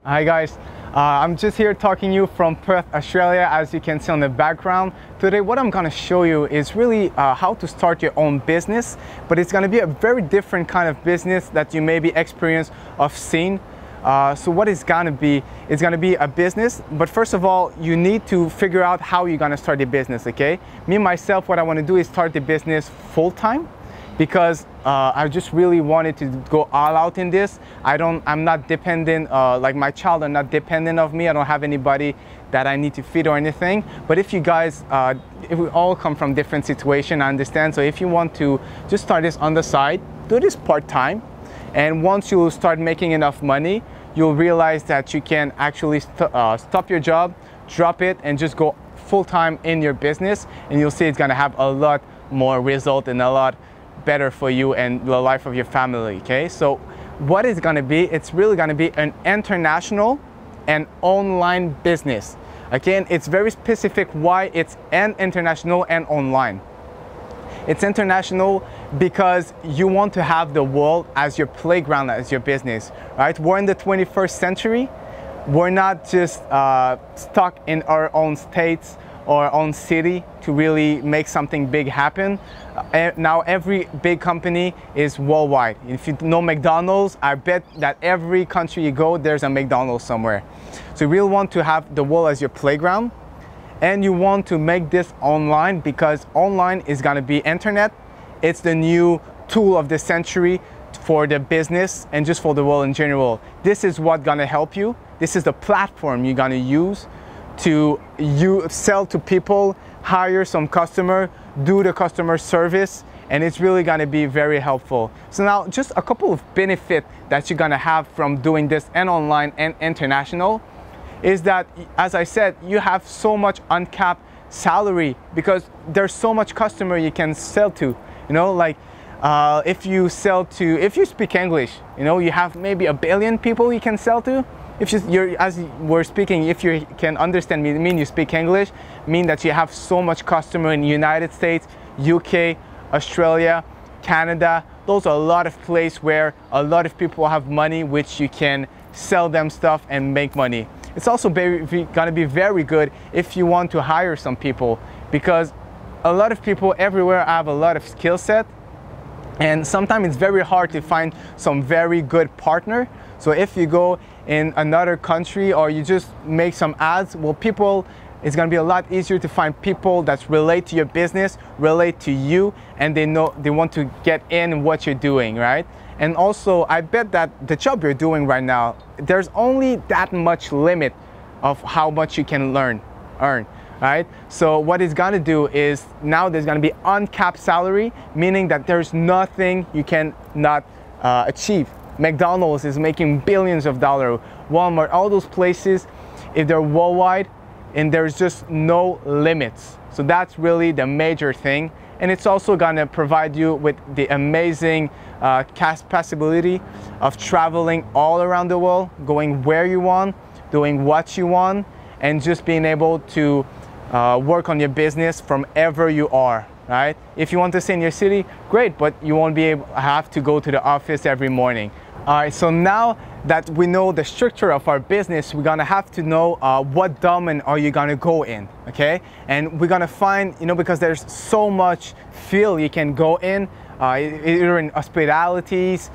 Hi guys, I'm just here talking to you from Perth, Australia, as you can see on the background. Today what I'm going to show you is really how to start your own business, but it's going to be a very different kind of business that you maybe experienced of seeing. So what it's going to be, it's going to be a business, but first of all, you need to figure out how you're going to start the business, okay? Me, myself, what I want to do is start the business full-time, because I just really wanted to go all out in this. I'm not dependent, like my child are not dependent of me. I don't have anybody that I need to feed or anything. But if you guys, if we all come from different situations, I understand. So if you want to just start this on the side, do this part-time. And once you start making enough money, you'll realize that you can actually stop your job, drop it, and just go full-time in your business. And you'll see it's gonna have a lot more result and a lot better for you and the life of your family, okay? So what it's gonna be, it's really gonna be an international and online business. Again, it's very specific why it's an international and online. It's international because you want to have the world as your playground, as your business, right? We're in the 21st century. We're not just stuck in our own states or own city to really make something big happen. Now every big company is worldwide. If you know McDonald's, I bet that every country you go, there's a McDonald's somewhere. So you really want to have the world as your playground, and you want to make this online because online is gonna be internet. It's the new tool of the century for the business and just for the world in general. This is what's gonna help you. This is the platform you're gonna use to sell to people, hire some customer, do the customer service, and it's really gonna be very helpful. So now just a couple of benefits that you're gonna have from doing this and online and international is that, as I said, you have so much uncapped salary because there's so much customer you can sell to. You know, like if you speak English, you know, you have maybe 1 billion people you can sell to. If as we're speaking, if you can understand me, mean you speak English, mean that you have so much customer in the United States, UK, Australia, Canada. Those are a lot of places where a lot of people have money, which you can sell them stuff and make money. It's also gonna be very good if you want to hire some people, because a lot of people everywhere have a lot of skill set, and sometimes it's very hard to find some very good partner. So if you go in another country or you just make some ads, well, it's gonna be a lot easier to find people that relate to your business, relate to you, and they want to get in what you're doing, right? And also, I bet that the job you're doing right now, there's only that much limit of how much you can earn, right? So what it's gonna do is now there's gonna be uncapped salary, meaning that there's nothing you can not achieve. McDonald's is making billions of dollars, Walmart, all those places, if they're worldwide, and there's just no limits. So that's really the major thing. And it's also gonna provide you with the amazing possibility of traveling all around the world, going where you want, doing what you want, and just being able to work on your business from ever you are, right? If you want to stay in your city, great, but you won't have to go to the office every morning. All right, so now that we know the structure of our business, we're gonna have to know what domain are you gonna go in, okay? And we're gonna find, you know, because there's so much field you can go in, either in hospitalities,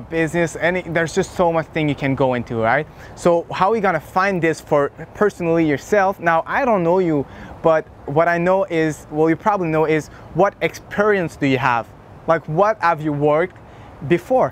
business, there's just so much thing you can go into, right? So how are you gonna find this for personally yourself? Now, I don't know you, but what I know is, well, you probably know is what experience do you have? Like, what have you worked before?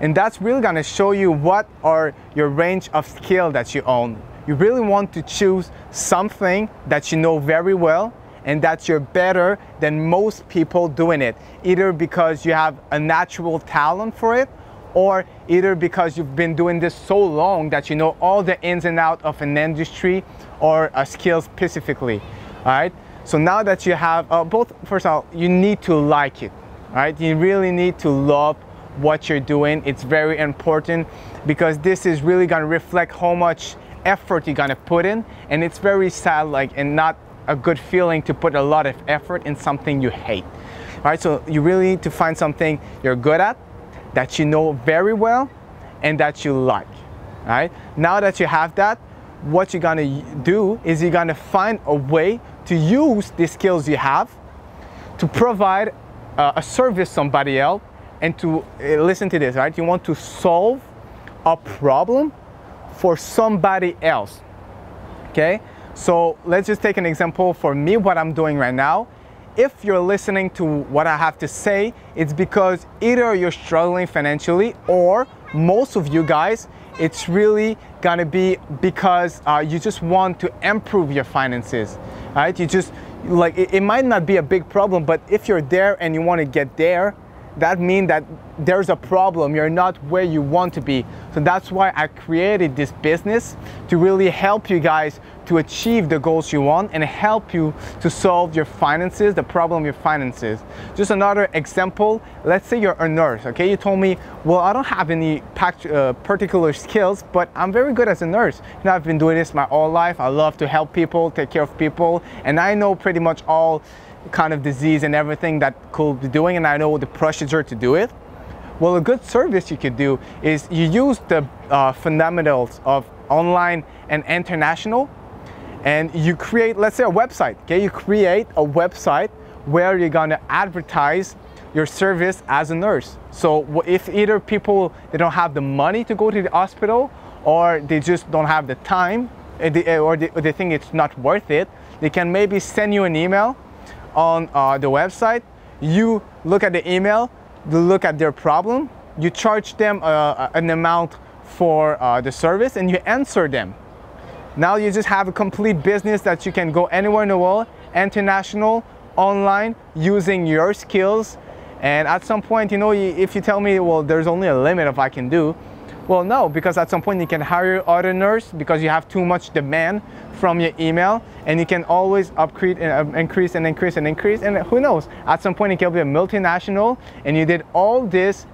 And that's really gonna show you what are your range of skill that you own. You really want to choose something that you know very well and that you're better than most people doing it, either because you have a natural talent for it, or either because you've been doing this so long that you know all the ins and outs of an industry or a skill specifically, all right? So now that you have both, first of all, you need to like it, all right? You really need to love what you're doing. It's very important because this is really gonna reflect how much effort you're gonna put in, and it's very sad, and not a good feeling to put a lot of effort in something you hate. All right, so you really need to find something you're good at, that you know very well, and that you like. right? Now that you have that, what you're gonna do is you're gonna find a way to use the skills you have to provide a service somebody else, and to listen to this, right? You want to solve a problem for somebody else, okay? So let's just take an example for me, what I'm doing right now. If you're listening to what I have to say, it's because either you're struggling financially, or most of you guys, it's really gonna be because you just want to improve your finances, right? You just, like, it might not be a big problem, but if you're there and you want to get there, that means that there's a problem. You're not where you want to be. So that's why I created this business, to really help you guys to achieve the goals you want and help you to solve your finances, the problem of your finances. Just another example, let's say you're a nurse, okay? You told me, well, I don't have any particular skills, but I'm very good as a nurse. You know, I've been doing this my whole life. I love to help people, take care of people, and I know pretty much all kind of disease and everything that could be doing, and I know the procedure to do it. Well, a good service you could do is you use the fundamentals of online and international, and you create, let's say, a website, okay? You create a website where you're gonna advertise your service as a nurse. So if either people, they don't have the money to go to the hospital, or they just don't have the time, or they think it's not worth it, they can maybe send you an email on the website. You look at the email, you look at their problem, you charge them an amount for the service, and you answer them. Now you just have a complete business that you can go anywhere in the world, international, online, using your skills. And at some point, you know, if you tell me, well, there's only a limit of what I can do, well, no, because at some point you can hire other nurse because you have too much demand from your email, and you can always upgrade and increase and increase and increase, and who knows, at some point it can be a multinational, and you did all this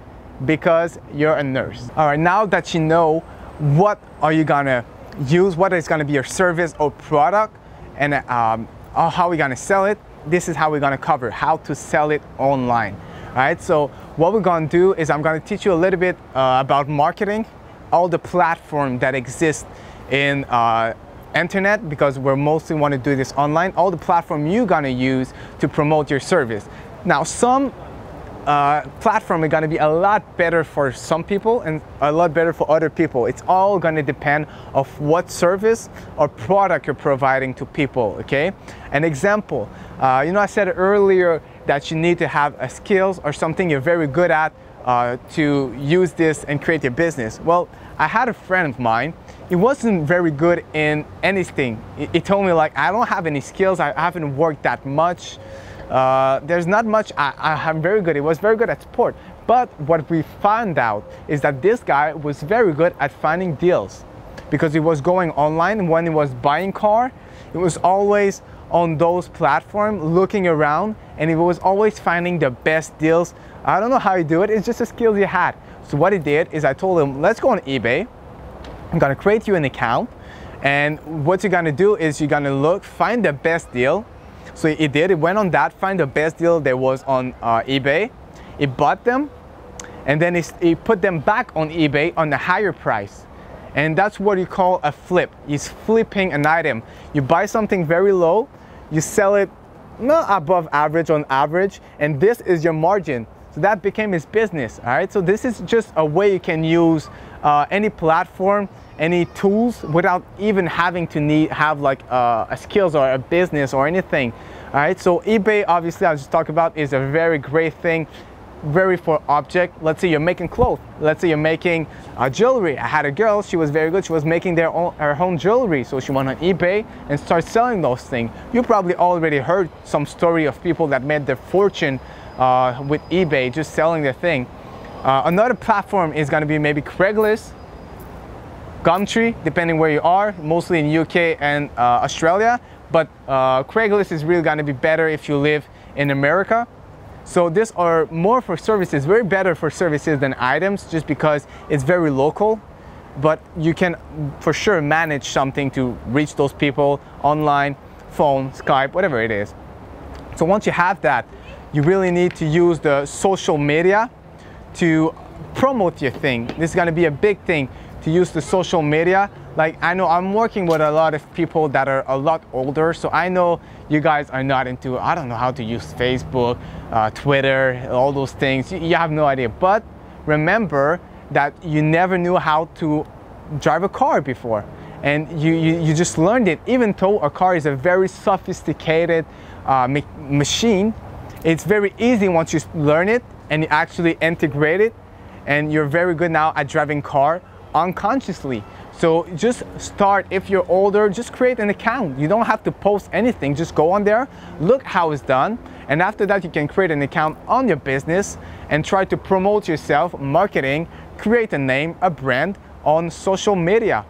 because you're a nurse. All right, now that you know what are you gonna use, what is gonna be your service or product, and how we're gonna sell it, this is how we're gonna cover how to sell it online. All right, so what we're gonna do is I'm gonna teach you a little bit about marketing, all the platform that exists in internet, because we're mostly want to do this online, all the platform you're gonna use to promote your service. Now, some platform are gonna be a lot better for some people and a lot better for other people. It's all gonna depend of what service or product you're providing to people, okay? An example, you know, I said earlier that you need to have a skills or something you're very good at to use this and create your business. Well, I had a friend of mine, he wasn't very good in anything. He told me, like, I don't have any skills, I haven't worked that much. There's not much, I'm very good. He was very good at sport. But what we found out is that this guy was very good at finding deals, because he was going online, and when he was buying car, it was always on those platforms looking around, and he was always finding the best deals. I don't know how he do it, it's just a skill he had. So what he did is I told him, let's go on eBay, I'm gonna create you an account, and what you're gonna do is you're gonna look, find the best deal. So he did, he went on that, find the best deal that was on eBay, he bought them, and then he put them back on eBay on a higher price. And that's what you call a flip. He's flipping an item. You buy something very low, you sell it not above average, on average, and this is your margin. So that became his business, all right? So this is just a way you can use any platform, any tools, without even having to have like a skills or a business or anything, all right? So eBay, obviously, I just talked about, is a very great thing, very for object. Let's say you're making clothes. Let's say you're making jewelry. I had a girl, she was very good. She was making her own jewelry. So she went on eBay and started selling those things. You probably already heard some story of people that made their fortune with eBay, just selling their thing. Another platform is gonna be maybe Craigslist, Gumtree, depending where you are, mostly in UK and Australia. But Craigslist is really gonna be better if you live in America. So these are more for services, very better for services than items, just because it's very local, but you can for sure manage something to reach those people online, phone, Skype, whatever it is. So once you have that, you really need to use the social media to promote your thing. This is gonna be a big thing to use the social media. Like, I know I'm working with a lot of people that are a lot older, so I know you guys are not into, I don't know how to use Facebook, Twitter, all those things. You have no idea. But remember that you never knew how to drive a car before, and you just learned it. Even though a car is a very sophisticated machine, it's very easy once you learn it and you actually integrate it, and you're very good now at driving car unconsciously. So just start. If you're older, just create an account. You don't have to post anything. Just go on there, look how it's done, and after that you can create an account on your business and try to promote yourself, marketing, create a name, a brand on social media,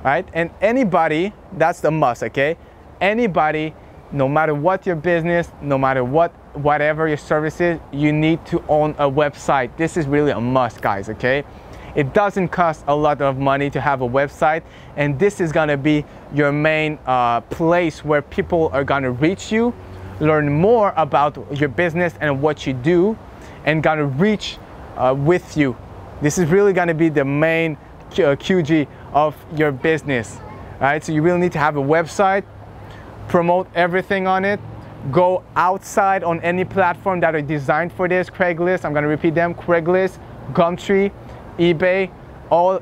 right? And anybody, that's the must, okay? Anybody, no matter what your business, no matter whatever your service is, you need to own a website. This is really a must, guys, okay? It doesn't cost a lot of money to have a website, and this is gonna be your main place where people are gonna reach you, learn more about your business and what you do, and gonna reach with you. This is really gonna be the main QG of your business, right? So you really need to have a website, promote everything on it, go outside on any platform that are designed for this. Craigslist, I'm gonna repeat them: Craigslist, Gumtree, eBay,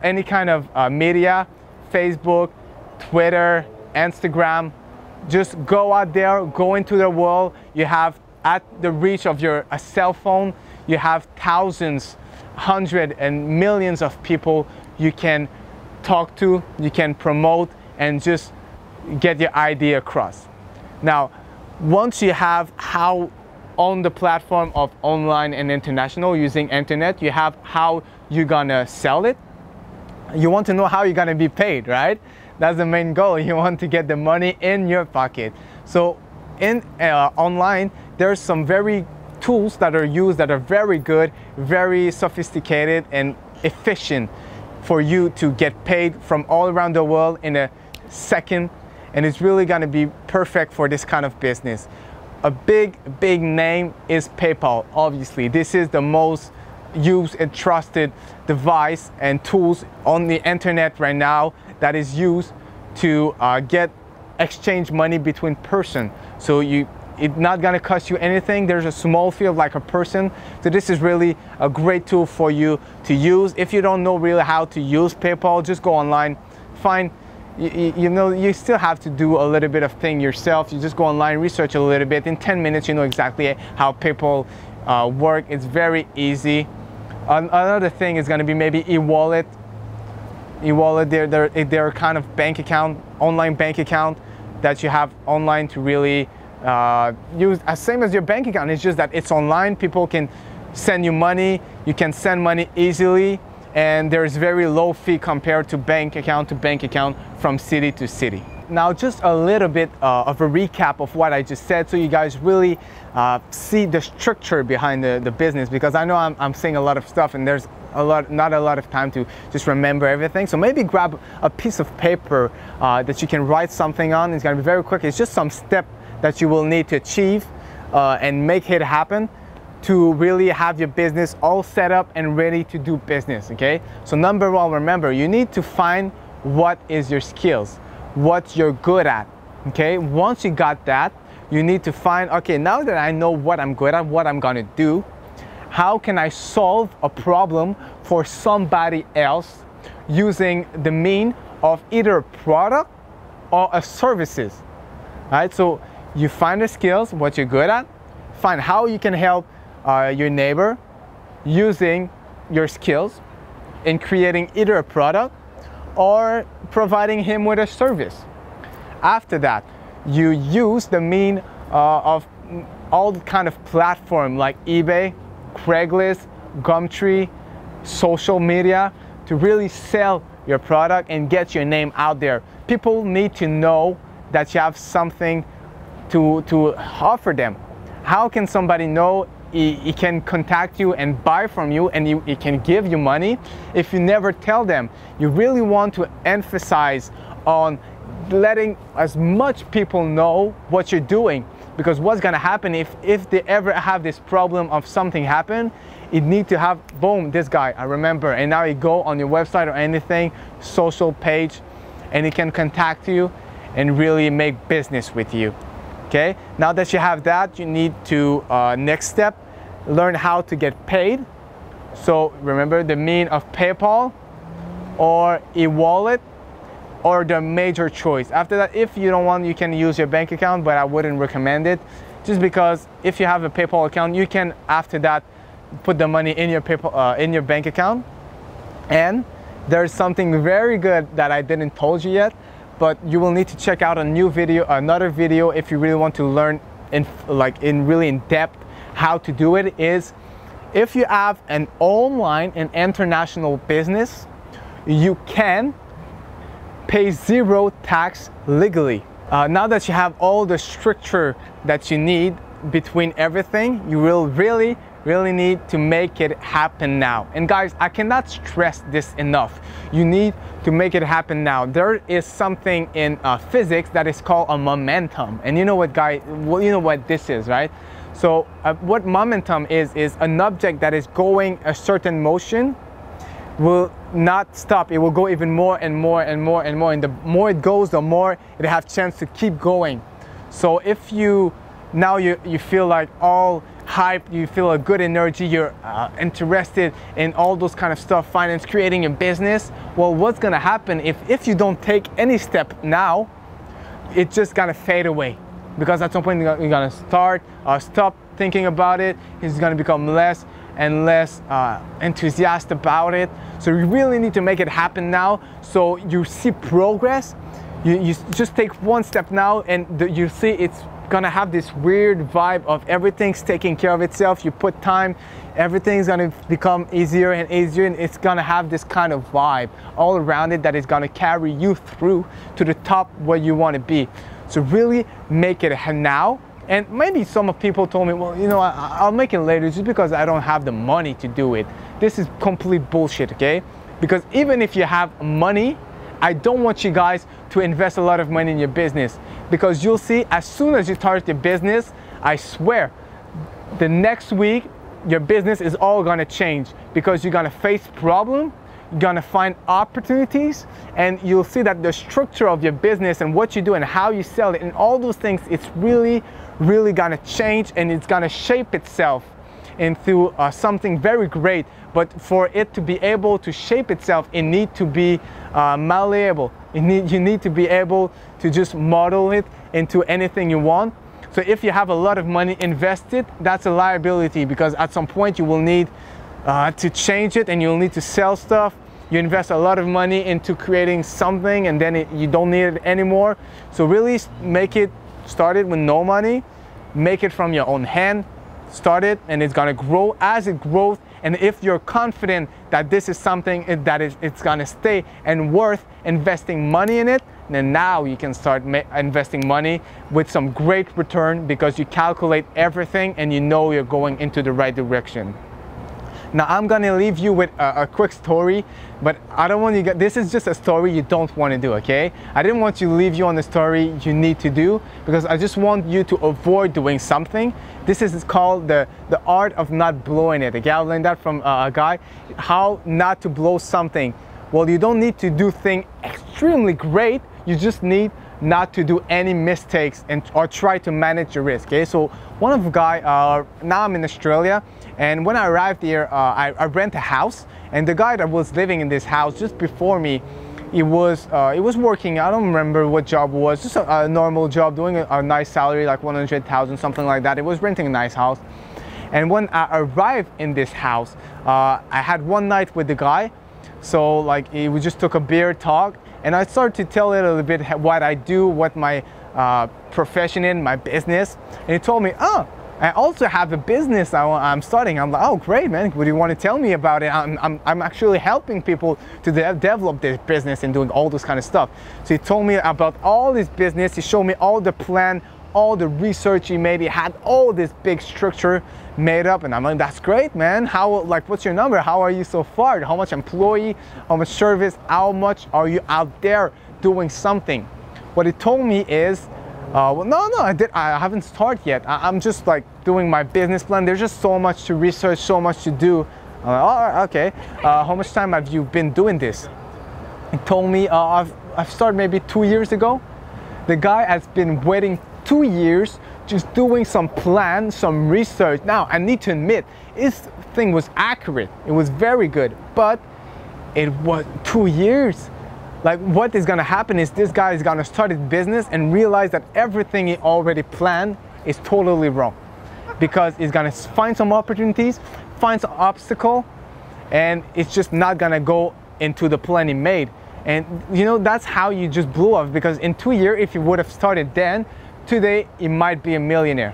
any kind of media, Facebook, Twitter, Instagram. Just go out there, go into the world. You have at the reach of your cell phone, you have thousands, hundreds and millions of people you can talk to, you can promote, and just get your idea across. Now, once you have how on the platform of online and international using internet, you have how you're gonna sell it. You want to know how you're gonna be paid, right? That's the main goal. You want to get the money in your pocket. So in online, there's some very tools that are used that are very good, very sophisticated and efficient for you to get paid from all around the world in a second. And it's really gonna be perfect for this kind of business. A big name is PayPal, obviously. This is the most used and trusted device and tools on the internet right now that is used to exchange money between person. So it's not gonna cost you anything. There's a small fee of like a person. So this is really a great tool for you to use. If you don't know really how to use PayPal, just go online, find, you know, you still have to do a little bit of thing yourself. You just go online, research a little bit. In 10 minutes, you know exactly how PayPal work. It's very easy. Another thing is going to be maybe e-wallet. E-wallet, they're kind of bank account, online bank account that you have online to really use as same as your bank account. It's just that it's online. People can send you money. You can send money easily. And there's very low fee compared to bank account from city to city. Now, just a little bit of a recap of what I just said, so you guys really see the structure behind the business, because I know I'm saying a lot of stuff and there's not a lot of time to just remember everything. So maybe grab a piece of paper that you can write something on. It's gonna be very quick. It's just some step that you will need to achieve and make it happen to really have your business all set up and ready to do business, okay? So number one, remember, you need to find what is your skills, what you're good at, okay? Once you got that, you need to find, okay, now that I know what I'm good at, what I'm gonna do, how can I solve a problem for somebody else using the mean of either a product or a services, right? So you find the skills, what you're good at, find how you can help your neighbor using your skills in creating either a product or providing him with a service. After that, you use the mean of all the kind of platform like eBay, Craigslist, Gumtree, social media to really sell your product and get your name out there. People need to know that you have something to offer them. How can somebody know he can contact you and buy from you and he can give you money if you never tell them? You really want to emphasize on letting as much people know what you're doing. because what's gonna happen if they ever have this problem of something happen, it need to have, boom, this guy, I remember, and now you go on your website or anything, social page, and he can contact you and really make business with you. Okay, now that you have that, you need to, next step, learn how to get paid. So remember the mean of PayPal or e-wallet or the major choice. After that, if you don't want, you can use your bank account, but I wouldn't recommend it, just because if you have a PayPal account, you can after that put the money in your PayPal in your bank account. And there's something very good that I didn't told you yet, but you will need to check out another video if you really want to learn really in depth how to do it. Is if you have an online and international business, you can pay zero tax legally. Now that you have all the structure that you need between everything, you will really need to make it happen now. And guys, I cannot stress this enough. You need to make it happen now. There is something in physics that is called a momentum. And you know what, guys, well, you know what this is, right? So what momentum is an object that is going a certain motion will not stop. It will go even more and more and more and more. And the more it goes, the more it has a chance to keep going. So if you feel like all hyped, you feel a good energy, you're interested in all those kind of stuff, finance, creating a business, well, what's gonna happen if you don't take any step now, it's just gonna fade away. Because at some point you're gonna stop thinking about it. It's gonna become less and less enthusiastic about it. So you really need to make it happen now, so you see progress. You just take one step now, and you see it's gonna have this weird vibe of everything's taking care of itself. You put time, everything's gonna become easier and easier, and it's gonna have this kind of vibe all around it that is gonna carry you through to the top where you want to be. So really make it now. And maybe some of people told me, well, you know, I'll make it later just because I don't have the money to do it. This is complete bullshit, okay? Because even if you have money, I don't want you guys to invest a lot of money in your business, because you'll see as soon as you start your business, I swear, the next week, your business is all gonna change, because you're gonna face problems, you're gonna find opportunities, and you'll see that the structure of your business and what you do and how you sell it and all those things, it's really gonna change, and it's gonna shape itself into something very great. But for it to be able to shape itself, it needs to be malleable. You need to be able to just model it into anything you want. So if you have a lot of money invested, that's a liability, because at some point you will need to change it, and you'll need to sell stuff. You invest a lot of money into creating something, and then you don't need it anymore. So really start it with no money, make it from your own hand, start it, and it's gonna grow as it grows. And if you're confident that this is something that it's gonna stay and worth investing money in it, then now you can start investing money with some great return, because you calculate everything and you know you're going into the right direction. Now I'm gonna leave you with a quick story, but I don't want you guys, this is just a story you don't want to do, okay? I didn't want to leave you on the story you need to do, because I just want you to avoid doing something. This is called the art of not blowing it, okay? I learned that from a guy, how not to blow something. Well, you don't need to do things extremely great, you just need not to do any mistakes or try to manage your risk, okay? So one of the guy, now I'm in Australia, and when I arrived here, I rent a house, and the guy that was living in this house just before me, he was working, I don't remember what job it was, just a normal job, doing a nice salary, like 100,000, something like that. It was renting a nice house. And when I arrived in this house, I had one night with the guy, so like we just took a beer talk, and I started to tell it a little bit what I do, what my profession in, my business. And he told me, oh, I also have a business I'm starting. I'm like, oh, great, man. What do you want to tell me about it? I'm actually helping people to develop their business and doing all this kind of stuff. So he told me about all this business. He showed me all the plan, all the research he made. He had all this big structure made up, and I'm like, that's great, man. What's your number? How are you so far? How much employee, how much service, how much are you out there doing something? What he told me is, Well, no, I haven't started yet. I'm just like doing my business plan. There's just so much to research, so much to do. I'm like, all right, okay. How much time have you been doing this? He told me I've started maybe 2 years ago. The guy has been waiting 2 years just doing some plan, some research. Now, I need to admit, his thing was accurate. It was very good, but it was 2 years. Like, what is gonna happen is this guy is gonna start his business and realize that everything he already planned is totally wrong. Because he's gonna find some opportunities, find some obstacle, and it's just not gonna go into the plan he made. And you know, that's how you just blew up, because in 2 years, if you would have started then, today he might be a millionaire.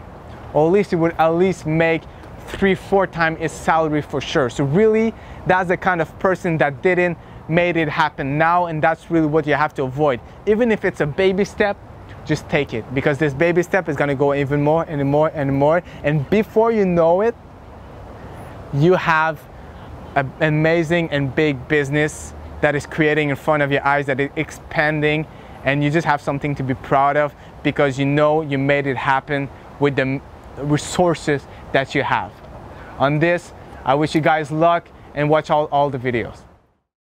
Or at least he would at least make 3-4 times his salary for sure. So really, that's the kind of person that didn't made it happen now, and that's really what you have to avoid. Even if it's a baby step, just take it, because this baby step is gonna go even more and more and more, and before you know it, you have an amazing and big business that is creating in front of your eyes, that is expanding, and you just have something to be proud of, because you know you made it happen with the resources that you have. On this, I wish you guys luck and watch all the videos.